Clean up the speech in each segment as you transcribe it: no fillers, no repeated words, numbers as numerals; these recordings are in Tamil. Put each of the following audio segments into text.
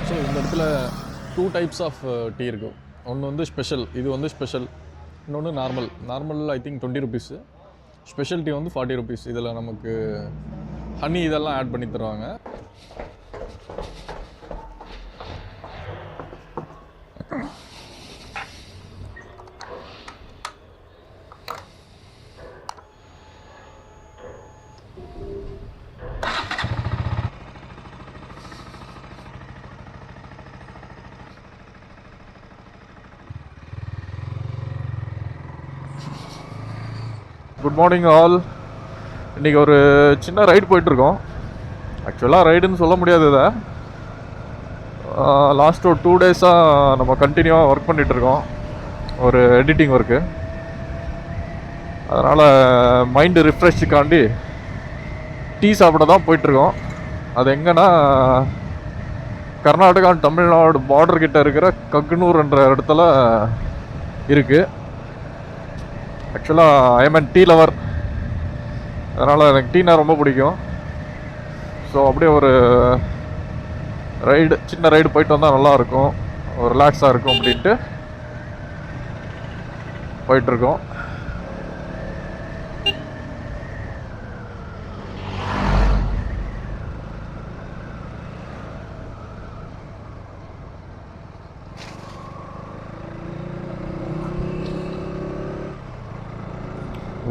ஸோ இந்த இடத்துல 2 டைப்ஸ் ஆஃப் டீ இருக்கும். ஒன்று வந்து ஸ்பெஷல், இது வந்து ஸ்பெஷல். இன்னொன்று normal I think 20 rupees. Special tea வந்து 40 ருபீஸ். இதில் நமக்கு ஹனி இதெல்லாம் ஆட் பண்ணி தருவாங்க. Good morning all. இன்றைக்கி ஒரு சின்ன ரைடு போயிட்டுருக்கோம். ஆக்சுவலாக ரைடுன்னு சொல்ல முடியாது. இதை லாஸ்ட் ஒரு 2 டேஸாக நம்ம கண்டினியூவாக ஒர்க் பண்ணிகிட்ருக்கோம், ஒரு எடிட்டிங் ஒர்க்கு. அதனால் மைண்டு ரிஃப்ரெஷ்ஷுக்காண்டி டீ சாப்பிட தான் போயிட்டுருக்கோம். அது எங்கன்னா கர்நாடகா தமிழ்நாடு பார்டர் கிட்ட இருக்கிற கக்னூர்ன்ற இடத்துல இருக்குது. ஆக்சுவலாக ஐ எம் டீ லவர், அதனால் எனக்கு டீனா ரொம்ப பிடிக்கும். ஸோ அப்படியே ஒரு சின்ன ரைடு போயிட்டு வந்தால் நல்லாயிருக்கும், ஒரு ரிலாக்ஸாக இருக்கும் அப்படின்ட்டு போயிட்டுருக்கோம்.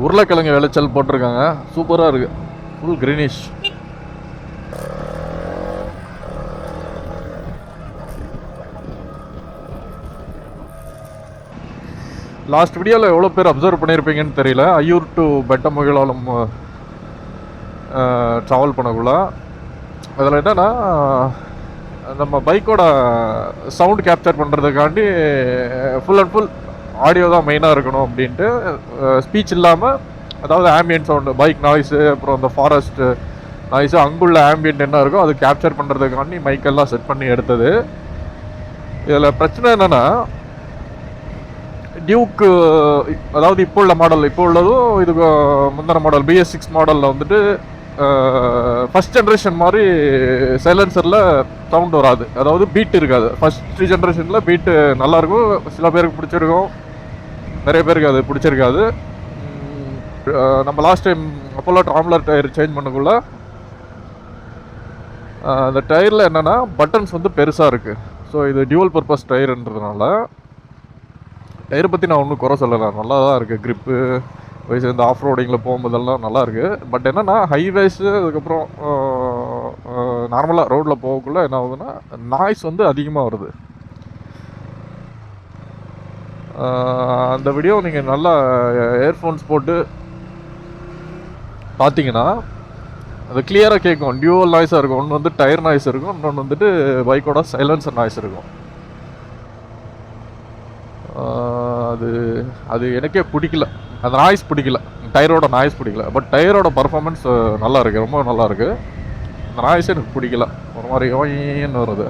உருளைக்கிழங்கு விளைச்சல் போட்டிருக்காங்க, சூப்பராக இருக்குது, ஃபுல் க்ரீனிஷ். லாஸ்ட் வீடியோவில் எவ்வளோ பேர் அப்சர்வ் பண்ணியிருப்பீங்கன்னு தெரியல. ஐயூர் டு பெட்டமுகிலாலம் ட்ராவல் பண்ணக்குள்ள அதில் என்னென்னா, நம்ம பைக்கோட சவுண்ட் கேப்சர் பண்ணுறதுக்காண்டி ஃபுல் அண்ட் ஃபுல் ஆடியோ தான் மெயினாக இருக்கணும் அப்படின்ட்டு, ஸ்பீச் இல்லாமல், அதாவது ஆம்பியன்ட் சவுண்டு, பைக் நாய்ஸு, அப்புறம் அந்த ஃபாரஸ்ட்டு நாய்ஸு, அங்குள்ள ஆம்பியன்ட் என்ன இருக்கோ அது கேப்சர் பண்ணுறதுக்காண்டி மைக்கெல்லாம் செட் பண்ணி எடுத்தது. இதில் பிரச்சனை என்னென்னா, டியூக்கு, அதாவது இப்போ உள்ள மாடல், இப்போ உள்ளதும் இதுக்கு முந்தின மாடல் BS6 மாடலில் வந்துட்டு ஃபஸ்ட் ஜென்ரேஷன் மாதிரி சைலன்சரில் சவுண்ட் வராது, அதாவது பீட் இருக்காது. ஃபஸ்ட் ஜென்ரேஷனில் பீட்டு நல்லாயிருக்கும், சில பேருக்கு பிடிச்சிருக்கும், நிறைய பேருக்கு அது பிடிச்சிருக்காது. நம்ம லாஸ்ட் டைம் அப்போலோ ட்ராம்லர் டயர் சேஞ்ச் பண்ணக்குள்ள அந்த டயரில் என்னென்னா பட்டன்ஸ் வந்து பெருசாக இருக்குது. ஸோ இது டியூவல் பர்பஸ் டயருன்றதுனால டயரை பற்றி நான் ஒன்றும் குறை சொல்லலை, நல்லா தான் இருக்குது. க்ரிப்பு வயசு இந்த ஆஃப் ரோடிங்கில் போகும்போதெல்லாம் நல்லாயிருக்கு. பட் என்னென்னா ஹைவேஸு, அதுக்கப்புறம் நார்மலாக ரோட்டில் போகக்குள்ள என்ன ஆகுதுன்னா நாய்ஸ் வந்து அதிகமாக வருது. அந்த வீடியோ நீங்கள் நல்லா இயர்ஃபோன்ஸ் போட்டு பார்த்தீங்கன்னா அது கிளியராக கேட்கும், டியூவல் நாய்ஸாக இருக்கும். ஒன்று வந்து டயர் நாய்ஸ் இருக்கும், இன்னொன்று வந்துட்டு பைக்கோட சைலன்சர் நாய்ஸ் இருக்கும். அது எனக்கே பிடிக்கல, அந்த நாய்ஸ் பிடிக்கல, டயரோட நாய்ஸ் பிடிக்கல. பட் டயரோட பர்ஃபார்மன்ஸ் நல்லா இருக்குது, ரொம்ப நல்லா இருக்குது. அந்த நாய்ஸே எனக்கு பிடிக்கல, ஒரு மாதிரி ஓயின்னு வருது.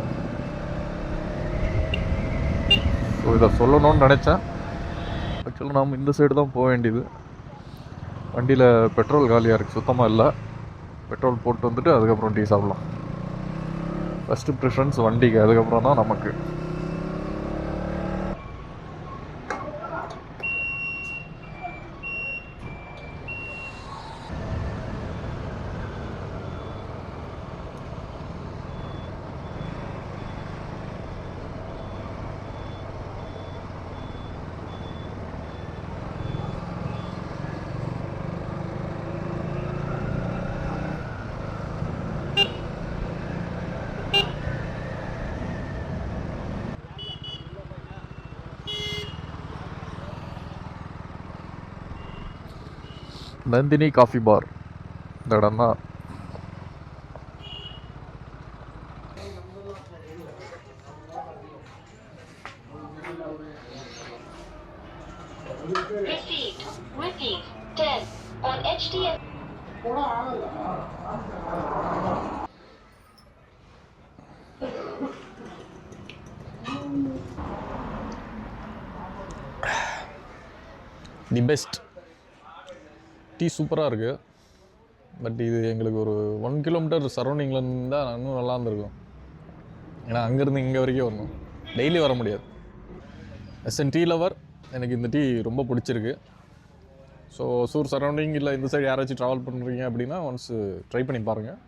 ஸோ இதை சொல்லணும்னு நினச்சேன். ஆக்சுவலாக நாம் இந்த சைடு தான் போக வேண்டியது. வண்டியில் பெட்ரோல் காலியாக இருக்குது, சுத்தமாக இல்லை. பெட்ரோல் போட்டு வந்துட்டு அதுக்கப்புறம் டீ சாப்பிட்லாம். ஃபஸ்ட்டு ப்ரிஃபரன்ஸ் வண்டிக்கு, அதுக்கப்புறம் தான் நமக்கு. நந்தினி காஃபி பார் இந்த இடம் தான். தி பெஸ்ட் டீ சூப்பராக இருக்குது. பட் இது எங்களுக்கு ஒரு 1 கிலோமீட்டர் சரௌண்டிங்கில் இருந்தால் இன்னும் நல்லா இருந்திருக்கும். ஏன்னா அங்கேருந்து இங்கே வரைக்கும் வரணும், டெய்லி வர முடியாது. டீ லவர், எனக்கு இந்த டீ ரொம்ப பிடிச்சிருக்கு. ஸோ சூர் சரௌண்டிங் இல்லை இந்த சைடு யாராச்சும் ட்ராவல் பண்ணுறீங்க அப்படின்னா ஒன்ஸ் ட்ரை பண்ணி பாருங்கள்.